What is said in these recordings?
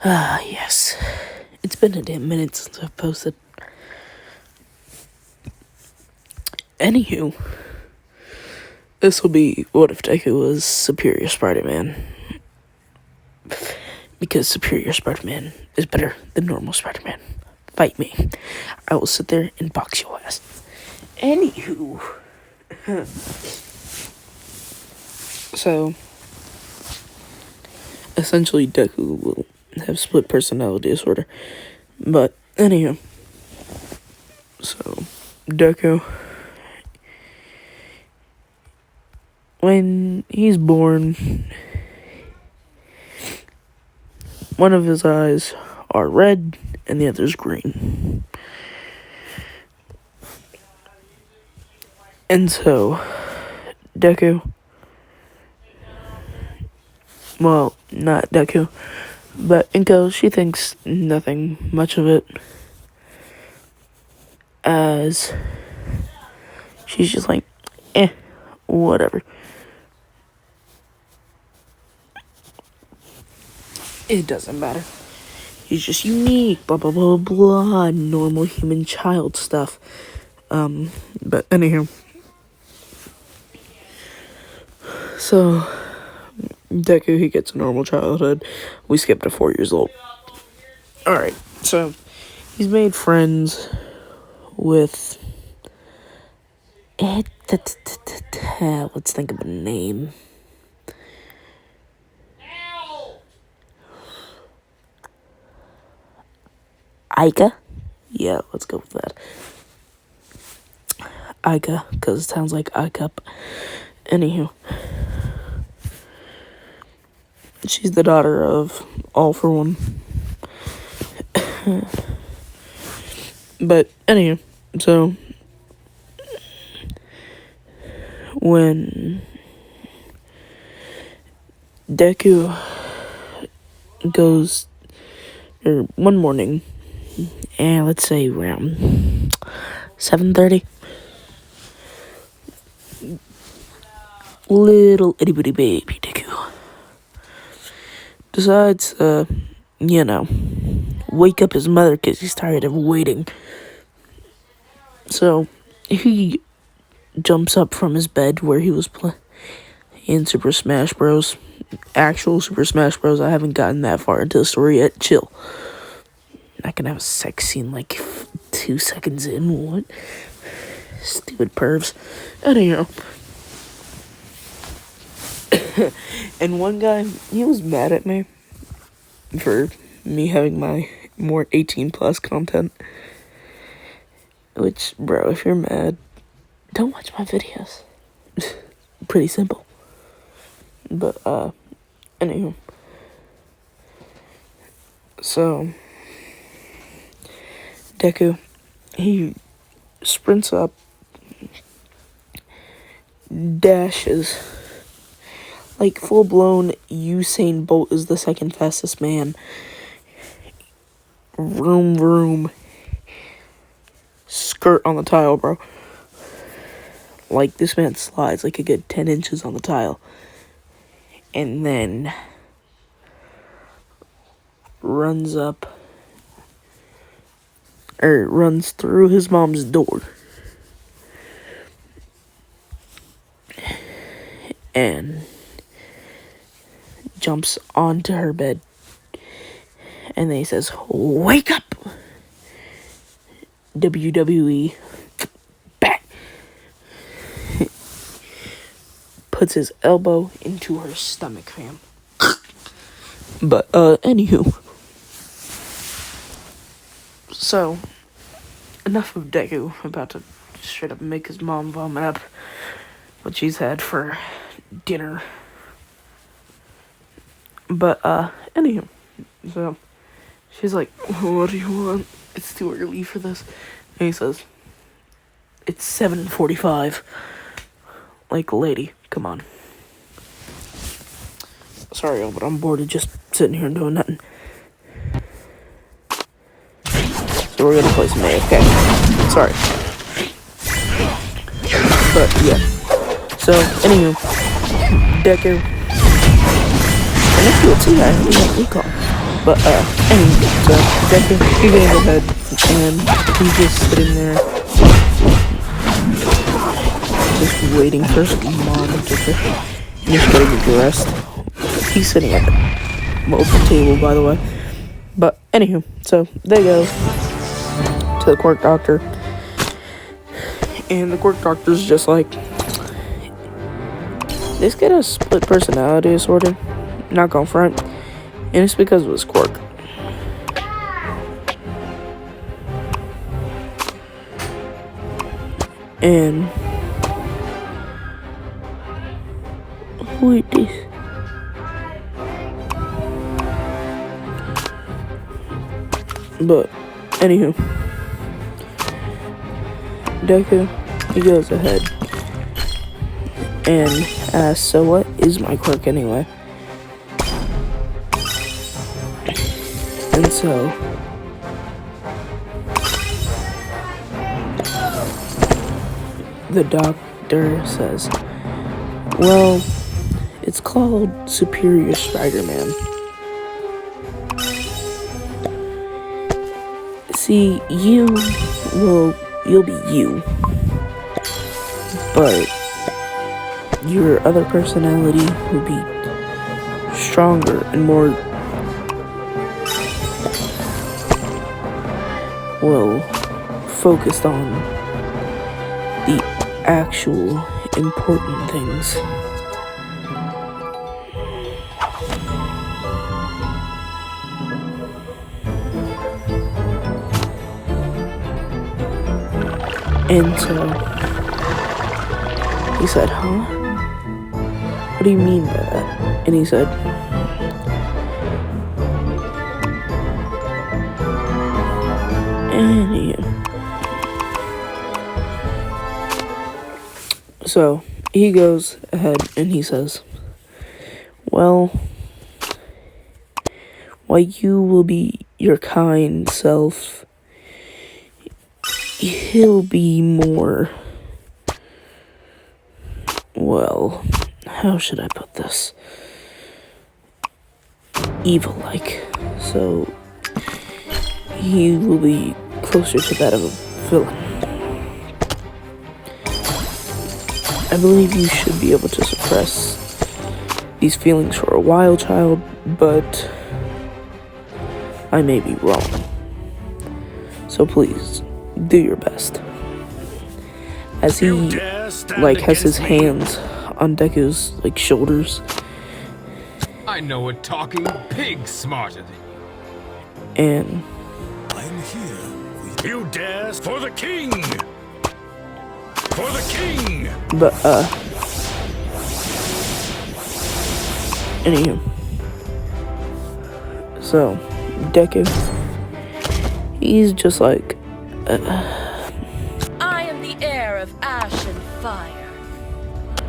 Ah, yes. It's been a damn minute since I've posted. Anywho, this will be What If Deku was Superior Spider-Man. Because Superior Spider-Man is better than normal Spider-Man. Fight me. I will sit there and box your ass. Anywho. So, essentially Deku will have split personality disorder. But, anywho. So, Deku, when he's born, one of his eyes are red and the other's green. And so, Deku, well, not Deku, but Inko, she thinks nothing much of it, as she's just like, whatever. It doesn't matter. He's just unique, blah, blah, blah, blah, normal human child stuff. But anywho. So, Deku, he gets a normal childhood. We skipped to 4 years old. Alright, so, he's made friends with... let's think of a name. Aika? Yeah, let's go with that. Aika, because it sounds like Aika. Anywho. She's the daughter of All For One. But, anywho, so, when Deku goes, or one morning, and let's say around 7:30, little itty bitty baby Deku decides, wake up his mother because he's tired of waiting. So, he jumps up from his bed where he was playing Super Smash Bros. Actual Super Smash Bros. I haven't gotten that far into the story yet. Chill. I can have a sex scene like 2 seconds in. What? Stupid pervs. Anyhow. And one guy, he was mad at me for me having my more 18 plus content. Which, bro, if you're mad, don't watch my videos. Pretty simple. But, anywho. So, Deku, he sprints up, dashes, like full-blown Usain Bolt is the second fastest man. Vroom, vroom. Skirt on the tile, bro. Like, this man slides like a good 10 inches on the tile. And then runs through his mom's door. And jumps onto her bed. And then he says, "Wake up!" WWE. Bat. Puts his elbow into her stomach, fam. But, anywho. So, enough of Deku about to straight up make his mom vomit up what she's had for dinner. But, anywho. So, she's like, "What do you want? It's too early for this." And he says, "It's 7:45. Like, lady, come on." Sorry, but I'm bored of just sitting here and doing nothing. So we're gonna play some AFK. Sorry. But, yeah. So, anywho, Deku. And if you would see that, we have recall. But, anyway, so, Deku, he goes ahead, and he's just sitting there, just waiting for his mom to finish getting dressed. He's sitting at the table, by the way. But, anywho, so, they go to the quirk doctor, and the quirk doctor's just like, this kid has split personality disorder, not gonna front, and it's because of his quirk. And wait, this. But anywho, Deku, he goes ahead and asks, so what is my quirk anyway? And so the doctor says, well, it's called Superior Spider-Man. See, you'll be you, but your other personality will be stronger and more, well, focused on the actual important things. And so he said, huh? What do you mean by that? And he said, so he goes ahead and he says, well, while you will be your kind self, he'll be more, well, how should I put this? Evil-like. So he will be closer to that of a villain. I believe you should be able to suppress these feelings for a while, child, but I may be wrong. So please, do your best. As he, has his hands on Deku's, shoulders. I know a talking pig smarter than you. And I'm here. You dare for the king! For the king! But, anywho. So, Deku, he's just like, I am the heir of ash and fire.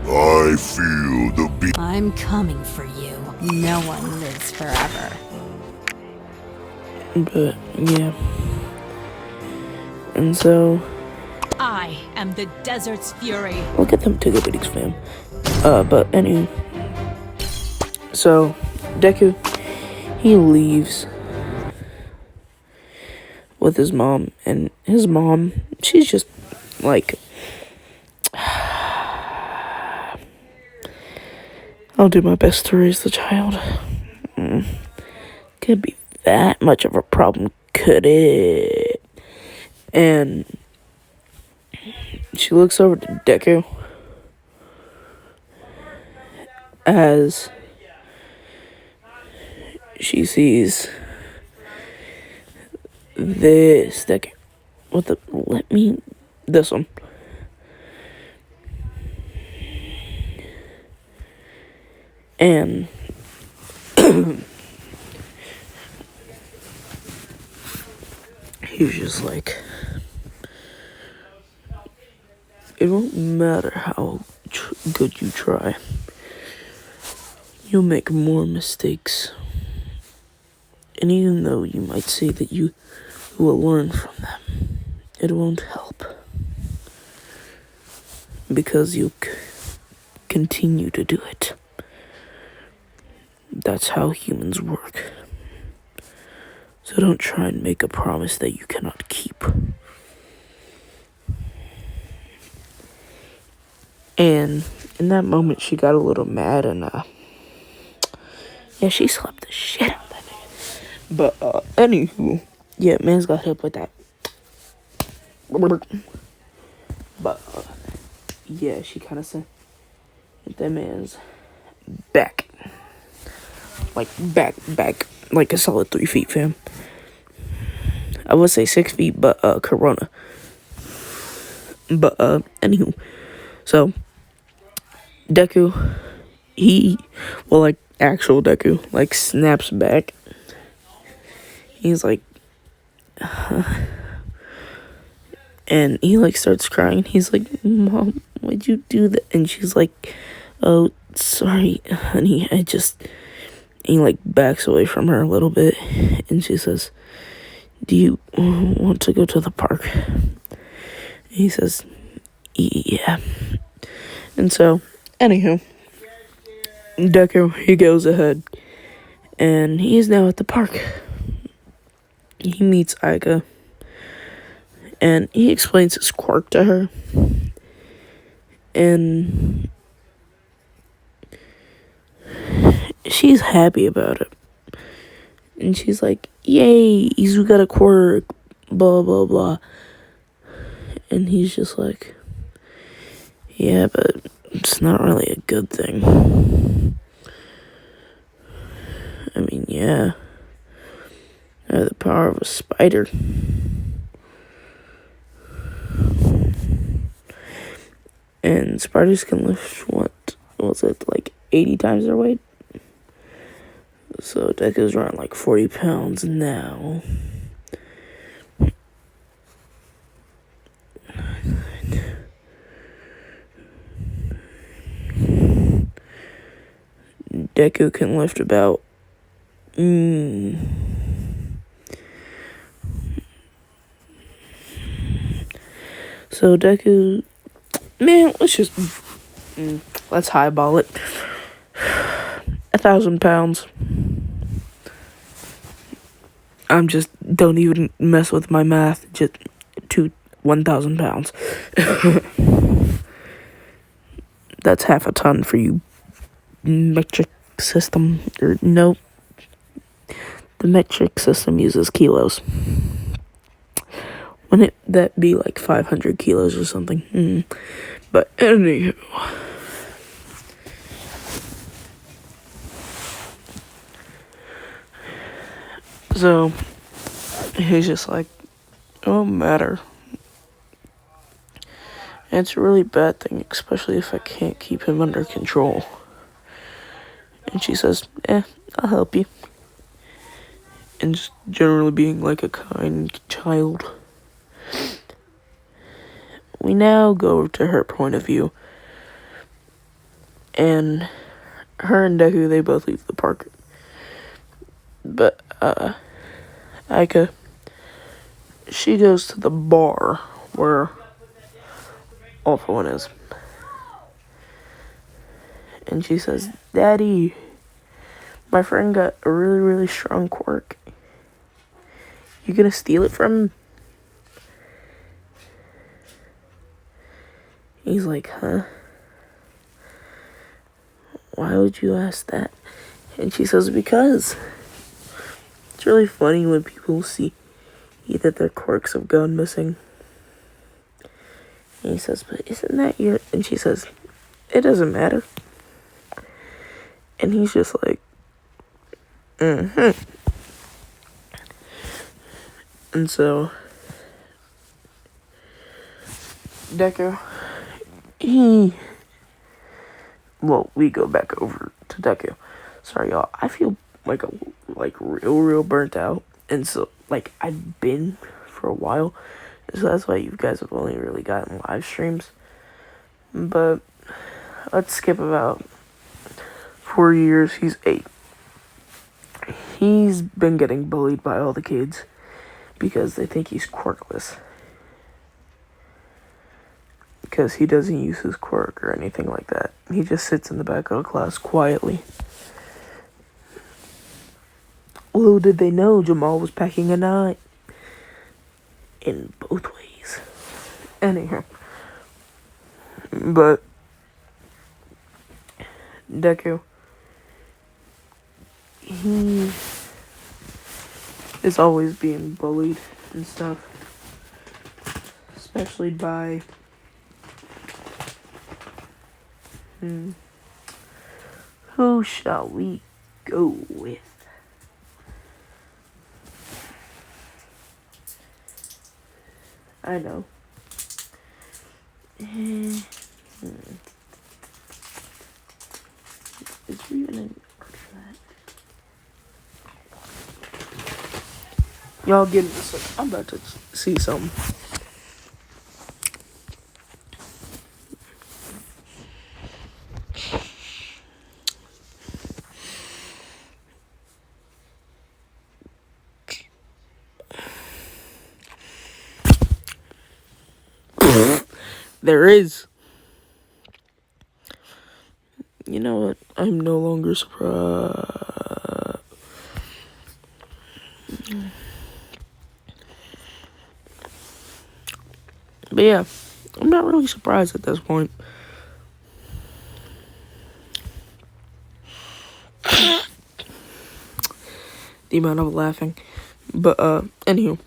I feel the beat. I'm coming for you. No one lives forever. but, yeah. And so, I am the desert's fury. look at them Tiggabitties, fam. But anyway. So, Deku, he leaves with his mom, and his mom, she's just like, I'll do my best to raise the child. Could be that much of a problem, could it? And she looks over to Deku as she sees this Deku. This one. And he's just like, it won't matter how good you try. You'll make more mistakes. And even though you might say that you will learn from them, it won't help. Because you continue to do it. That's how humans work. So don't try and make a promise that you cannot keep. And in that moment, she got a little mad and, yeah, she slapped the shit out of that nigga. But, anywho, yeah, man's got hit with that. But, yeah, she kind of said that man's back. Like, back, like a solid 3 feet, fam. I would say 6 feet, but, Corona. But, anywho, so, Deku, actual Deku, like, snaps back. He's like, and he, like, starts crying. He's like, Mom, why'd you do that? And she's like, oh, sorry, honey, he, like, backs away from her a little bit, and she says, do you want to go to the park? And he says, yeah. And so, anywho, Deku, he goes ahead, and he's now at the park. He meets Aika, and he explains his quirk to her, and she's happy about it. And she's like, yay, Izu got a quirk, blah, blah, blah. And he's just like, yeah, but it's not really a good thing. I mean, yeah, I have the power of a spider. And spiders can lift, what was it, like 80 times their weight? So Deku's around like 40 pounds now. Deku can lift about So Deku, man, let's highball it. 1,000 pounds. Don't even mess with my math. Just 1,000 pounds. That's half a ton for you metric system. Or no, the metric system uses kilos. Wouldn't that be like 500 kilos or something? But anywho. So, he's just like, it won't matter. And it's a really bad thing, especially if I can't keep him under control. And she says, I'll help you. And just generally being like a kind child. We now go to her point of view. And her and Deku, they both leave the park. But, Aika, she goes to the bar where All For One is. And she says, Daddy, my friend got a really, really strong quirk. You gonna steal it from him? He's like, huh? Why would you ask that? And she says, because it's really funny when people see that their quirks have gone missing. And he says, but isn't that your... And she says, it doesn't matter. And he's just like, And so, Deku, we go back over to Deku. Sorry, y'all. I feel like real burnt out. And so, like, I've been for a while. So that's why you guys have only really gotten live streams. But let's skip about 4 years. He's 8. He's been getting bullied by all the kids because they think he's quirkless. Because he doesn't use his quirk or anything like that. He just sits in the back of the class quietly. Little did they know Jamal was packing a knife in both ways. Anyhow. But Deku, he is always being bullied and stuff. Especially by who shall we go with? I know. Is there even any that? Y'all get this. I'm about to see something. There is. You know what? I'm no longer surprised. But yeah, I'm not really surprised at this point. The amount of laughing. But, anywho.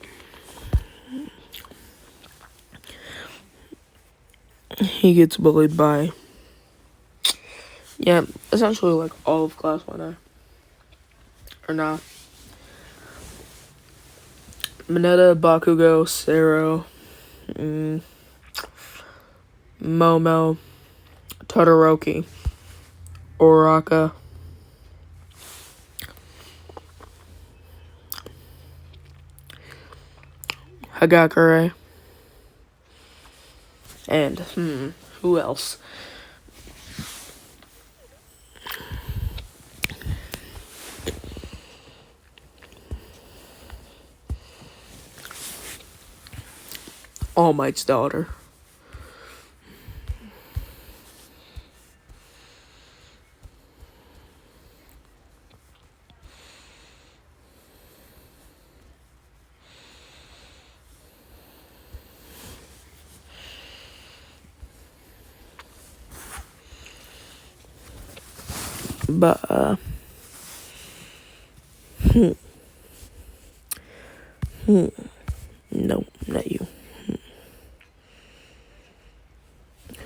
He gets bullied by, yeah, essentially like all of Class 1A. Or not. Mineta, Bakugo, Sero, Momo, Todoroki, Oraka, Hagakure, and, who else? All Might's daughter. But, no, not you.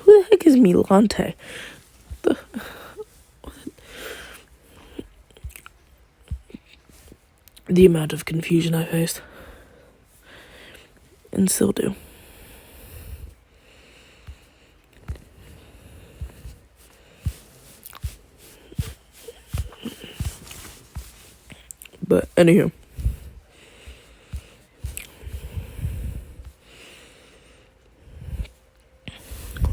Who the heck is Milante? The amount of confusion I faced. And still do. But, anywho.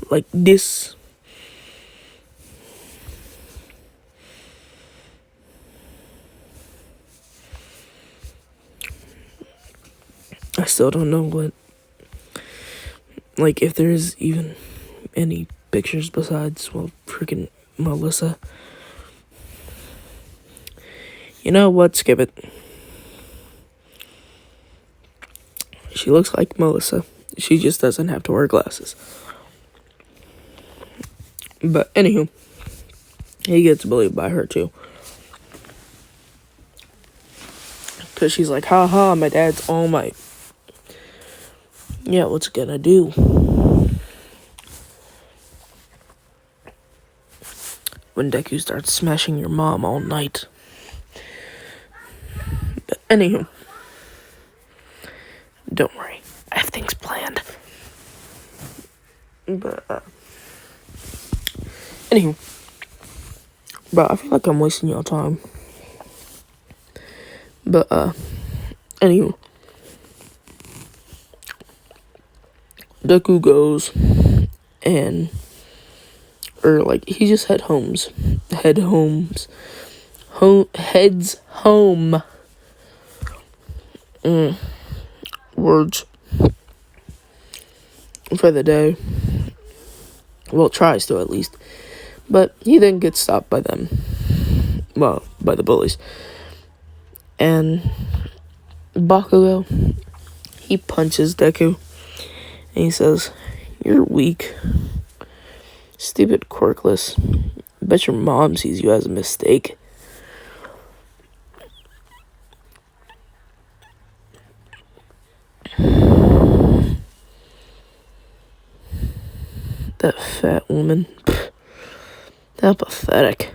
Like this. I still don't know what, like, if there's even any pictures besides, well, freaking Melissa. You know what? Skip it. She looks like Melissa. She just doesn't have to wear glasses. But, anywho, he gets bullied by her, too. Because she's like, haha, my dad's All Might. Yeah, what's it gonna do? When Deku starts smashing your mom all night. But, anywho. Don't worry. I have things planned. But, anywho. But I feel like I'm wasting y'all time. But, anywho. Deku goes and, or like, he just heads home. Words for the day. Well, tries to at least. But he then gets stopped by them. Well, by the bullies. And Bakugo, he punches Deku. And he says, "You're weak. Stupid, quirkless. Bet your mom sees you as a mistake." That fat woman. Pfft, how pathetic.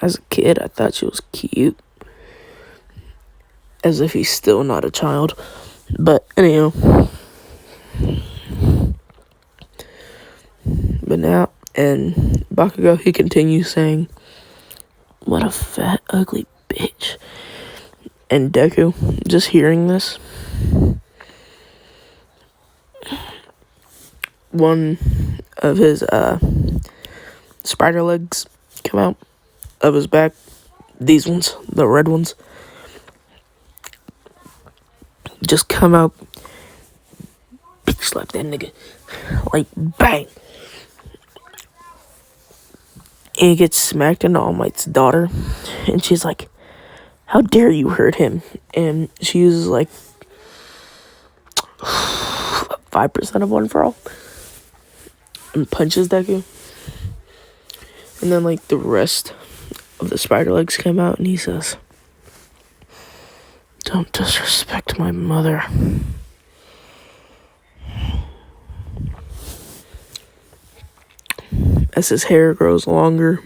As a kid, I thought she was cute. As if he's still not a child. But anyhow. But now, and Bakugo, he continues saying, "What a fat, ugly bitch." And Deku, just hearing this, one of his spider legs come out of his back. These ones, the red ones, just come out. Bitch slap that nigga. Like, bang. And he gets smacked into All Might's daughter. And she's like, "How dare you hurt him?" And she uses like 5% of One For All. And punches Deku. And then like the rest of the spider legs come out. And he says, "Don't disrespect my mother." As his hair grows longer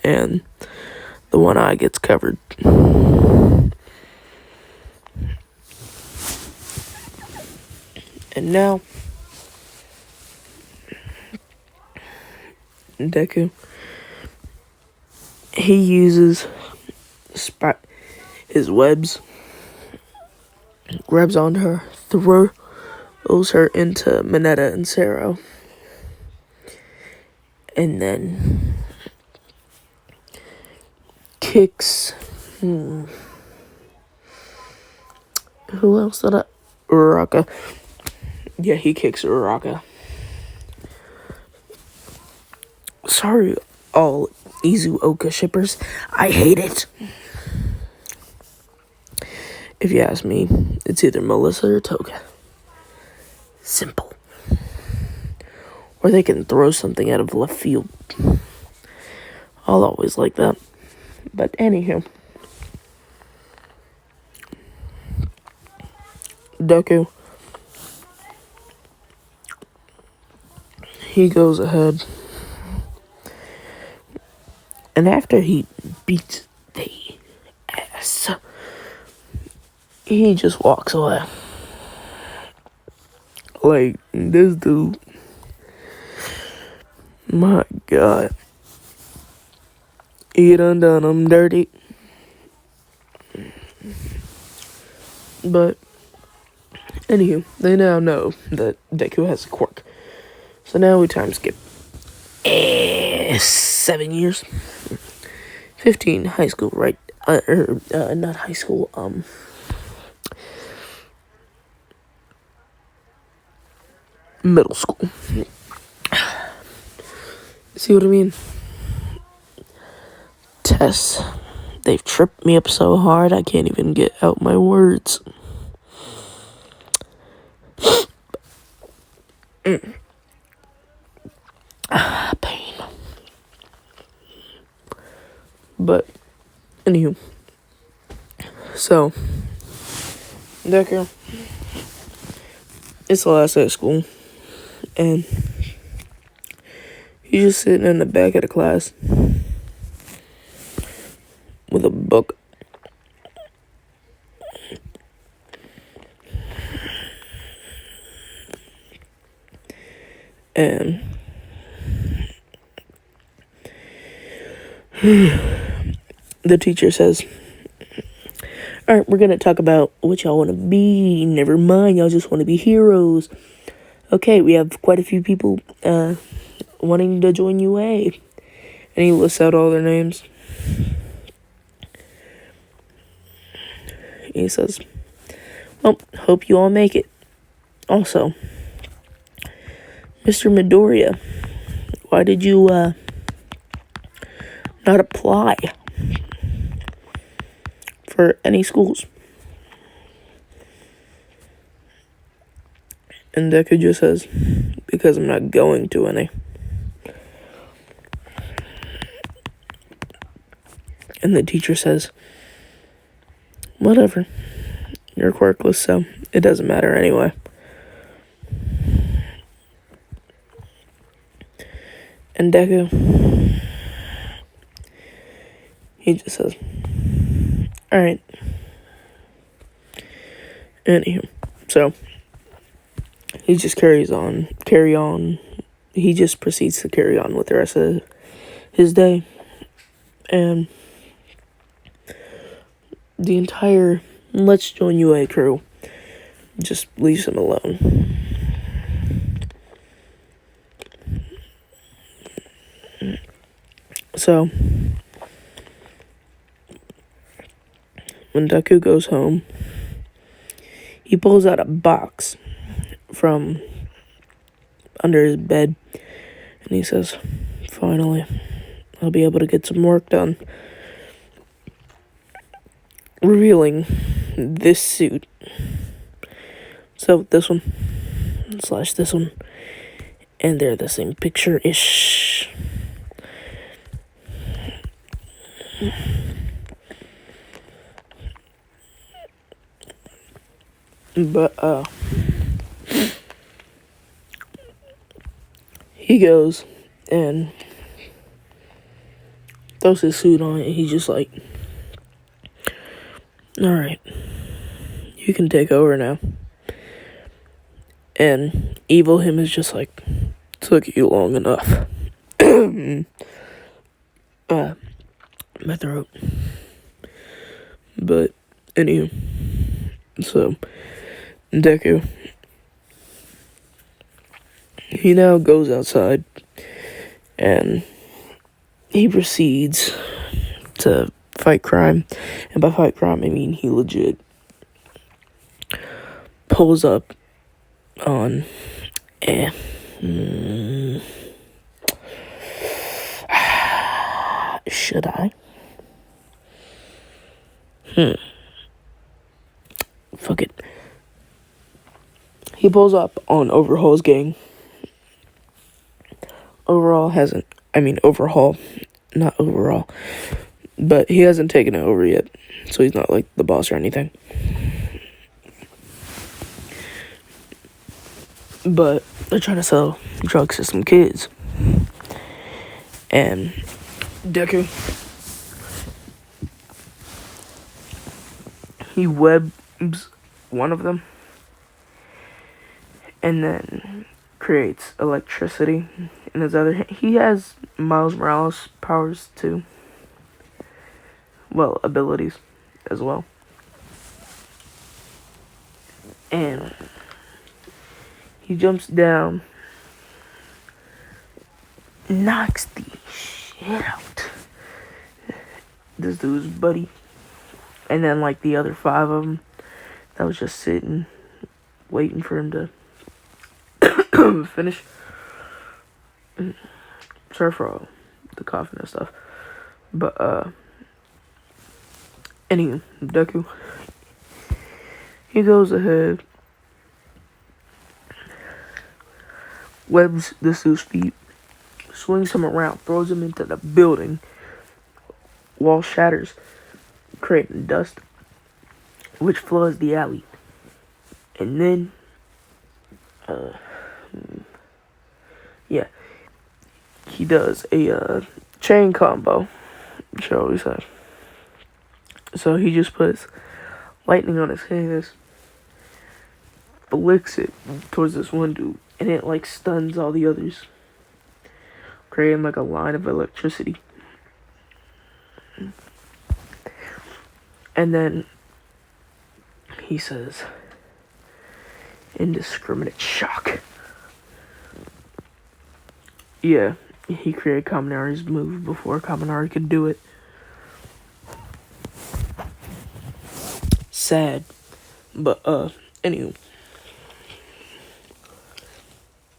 and the one eye gets covered. And now, Deku, he uses his webs, grabs onto her, throws her into Mineta and Sero. And then kicks. Who else did I? Uraraka. Yeah, he kicks Uraraka. Sorry, all Izuoka shippers. I hate it. If you ask me, it's either Melissa or Toga. Simple. Or they can throw something out of left field. I'll always like that. But anywho. Deku. He goes ahead. And after he beats the ass, he just walks away. Like, this dude. My God. He done him dirty. But, anywho, they now know that Deku has a quirk. So now we time skip 7 years. 15, high school, right? Not high school, middle school. See what I mean? Tests. They've tripped me up so hard I can't even get out my words. Pain. But, anywho. So, Deku. It's the last day of school. And he's just sitting in the back of the class with a book. And the teacher says, "Alright, we're gonna talk about what y'all want to be. Never mind, y'all just want to be heroes. Okay, we have quite a few people wanting to join UA." And he lists out all their names. He says, "Well, hope you all make it. Also, Mr. Midoriya, why did you not apply?" for any schools. And Deku just says, because I'm not going to any. And the teacher says, whatever. You're quirkless, so it doesn't matter anyway. And Deku, he just says, alright. Anywho, so he just carry on. He just proceeds to carry on with the rest of his day. And the entire Let's Join UA crew just leaves him alone. So, when Deku goes home, he pulls out a box from under his bed, and he says, finally, I'll be able to get some work done. Revealing this suit. So this one / this one, and they're the same picture-ish. But he goes and throws his suit on, and he's just like, alright, you can take over now. And evil him is just like, took you long enough. My throat. But anywho, so Deku, he now goes outside and he proceeds to fight crime. And by fight crime, I mean he legit pulls up on should I? Fuck it. He pulls up on Overhaul's gang. Overhaul, not overall. But he hasn't taken it over yet. So he's not like the boss or anything. But they're trying to sell drugs to some kids. And Deku, he webs one of them and then creates electricity in his other hand. He has Miles Morales powers too. Well, abilities as well. And he jumps down, knocks the shit out this dude's buddy. And then, like, the other 5 of them that was just sitting, waiting for him to finish. Sorry for all the coughing and stuff. But, anyway, Deku, he goes ahead, webs the dude's feet, swings him around, throws him into the building. Wall shatters, creating dust, which floods the alley. And then, he does a chain combo, shall we say. So he just puts lightning on his hands, flicks it towards this one dude, and it like stuns all the others, creating like a line of electricity. And then he says, indiscriminate shock. Yeah, he created Kaminari's move before Kaminari could do it. Sad. But, anywho.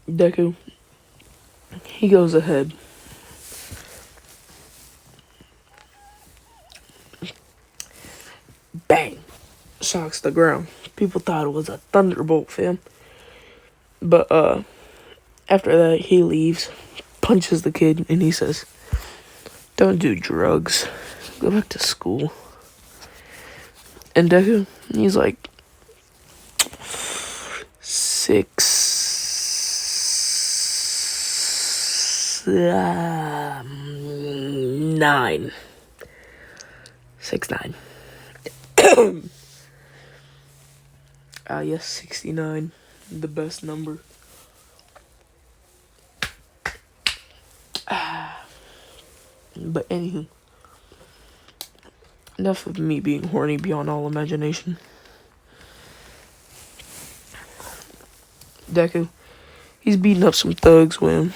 Deku, he goes ahead. shocks the ground. People thought it was a thunderbolt, fam. But after that, he leaves, punches the kid, and he says, "Don't do drugs. Go back to school." And Deku, he's like, 6'9". 6'9". Yes, 69, the best number. But anywho, enough of me being horny beyond all imagination. Deku, he's beating up some thugs when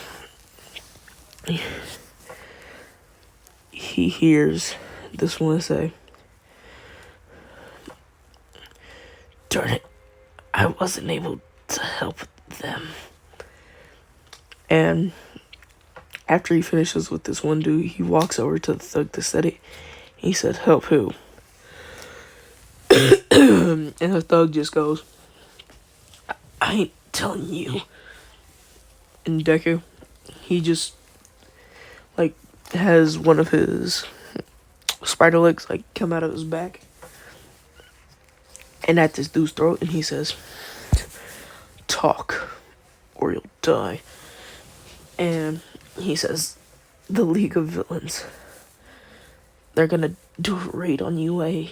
he hears this one say, "Darn it, I wasn't able to help them." And after he finishes with this one dude, he walks over to the thug that said it. He said, "Help who?" And the thug just goes, "I ain't telling you." And Deku, he just, like, has one of his spider legs, like, come out of his back. And at this dude's throat, and he says, "Talk, or you'll die." And he says, "The League of Villains, they're gonna do a raid on UA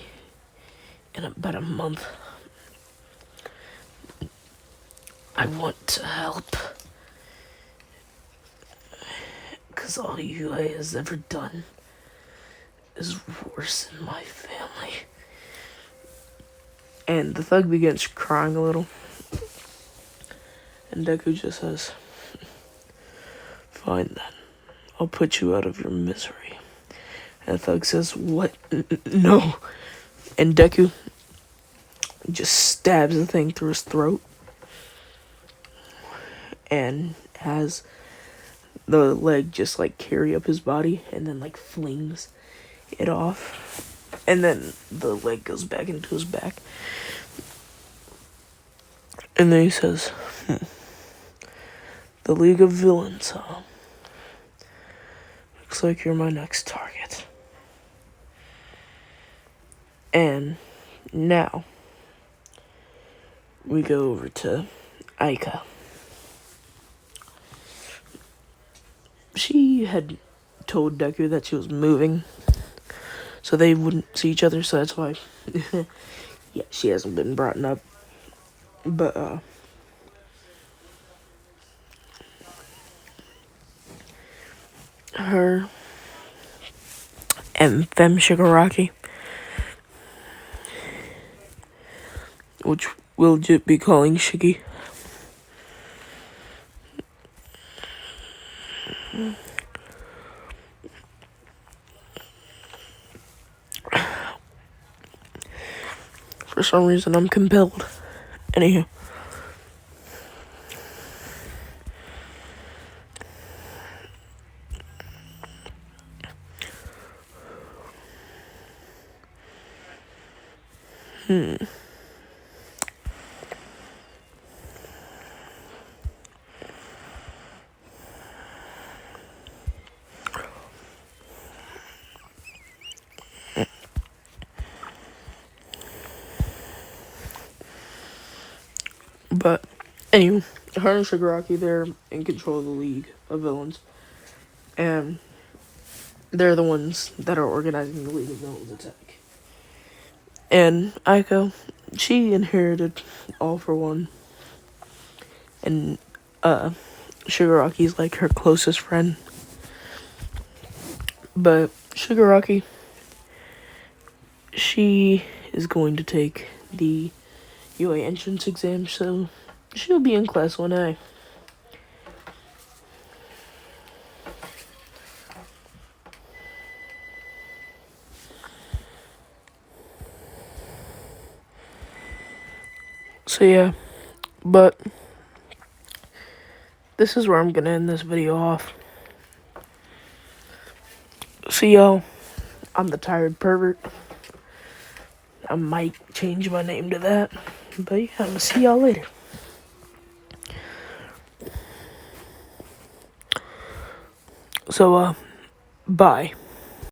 in about a month. I want to help, because all UA has ever done is worse than my family." And the thug begins crying a little. And Deku just says, "Fine then, I'll put you out of your misery." And the thug says, "What? No." And Deku just stabs the thing through his throat. And has the leg just, like, carry up his body. And then, like, flings it off. And then the leg goes back into his back. And then he says, "The League of Villains, huh? Looks like you're my next target." And now we go over to Aika. She had told Deku that she was moving, so they wouldn't see each other, so that's why yeah, she hasn't been brought up. But her and Fem Shigaraki, which we'll be calling Shiggy, for some reason I'm compelled. Anywho, but anyway, her and Shigaraki, they're in control of the League of Villains, and they're the ones that are organizing the League of Villains attack. And Aiko, she inherited All for One, and Shigaraki's like her closest friend. But Shigaraki, she is going to take the UA entrance exam, so she'll be in class 1A. So yeah, but this is where I'm gonna end this video off. See y'all. I'm the tired pervert. I might change my name to that. But yeah, I'm gonna see y'all later. So, bye.